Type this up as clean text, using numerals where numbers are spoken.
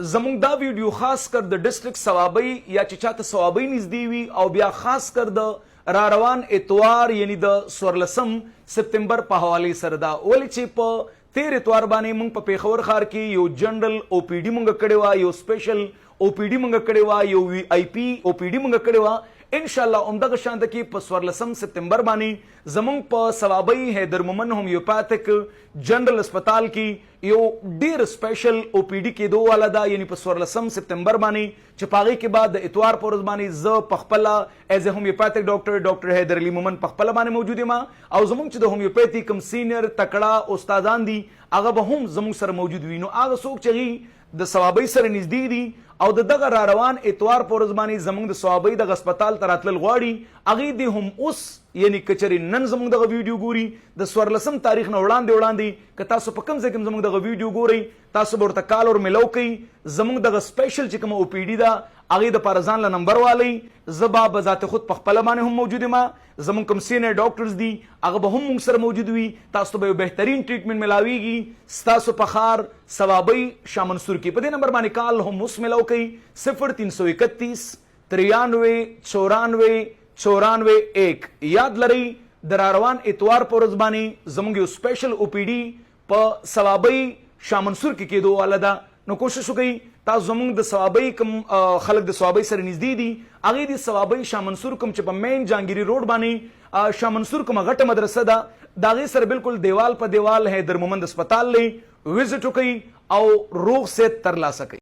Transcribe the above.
زمونږ دا ویډیو خاص کر د ډیسټریکټ ثوابۍ یا چې چاته ثوابۍ نږدې وي او بیا خاص کر د را روان اتوار یعنی د 14 سپتمبر په حواله سره دا ولې چې په تیر اتوار باندې موږ په پیښور ښار کې یو جنرال او پی ډي موږ کړی و، یو سپیشل او پی ډي موږ کړی و، یو وی آی پی او پی ډي موږ کړی و. ان شاء الله عمدغه شانت کې په 14 سپتمبر باندې زمونږ په ثوابۍ حیدر مومن هومیوپاتیک جنرال هسپتال کې یو ډیر سپیشل او پی ډي کېدو والا ده، یعنی په 14 سپتمبر باندې چې په هغې کې بعد د اتوار په ورځ باندې زه په خپله ایز ا هومیوپاتیک ډاکټر حیدر علي مومن په خپله باندې موجود یم او زمونږ چې د هومیوپیتي کوم سینیر تکړه استادان دي هغه به هم زمونږ سره موجود وي. نو هغه څوک چې هغوی د ثوابۍ سره نږدې دي او د دغه را روان اتوار په ورځ باندې زمونږ د ثوابۍ دغه هسپتال ته راتلل غواړي، هغوی دې هم اوس یعنی که چېرې نن زمونږ دغه ویډیو ګوري د 14 تاریخ نه وړاندې که تاسو په کوم ځای کې زمونږ دغه ویډیو ګورئ تاسو به ورته کال ور میلو کوئ. زمونږ دغه سپیشل چې کومه او پی ډي ده هغې دپاره ځان له نمبر والی، زه به بذات خود په خپله باندې هم موجود یم، زمونږ کوم سینیر ډاکټرز دي هغه به هم موږ سره موجود وي، تاسو ته به یو بهترین ټریټمنټ میلاویږي ستاسو په ښار ثوابۍ شاه منصور کې. په دې نمبر باندې کال هم اوس میلو کوئ 0331 93 94 1. یاد لرئ د را روان اتوار په ورځ باندې زمونږ یو سپیشل او پی ډي په ثوابۍ شاه منصور کې کېدو والا ده. نو کوشش وکړئ تاسو زمونږ د ثوابۍ کوم خلک د ثوابۍ سره نږدې دي هغې د ثوابۍ شاه منصور کوم چې په مین جهانګیري روډ باندې شاه منصور کومه غټه مدرسه ده د هغې سره بالکل دیوال په دیوال حیدر مومند هسپتال دی، وزټ وکړئ او روغ صحت ترلاسه کړئ.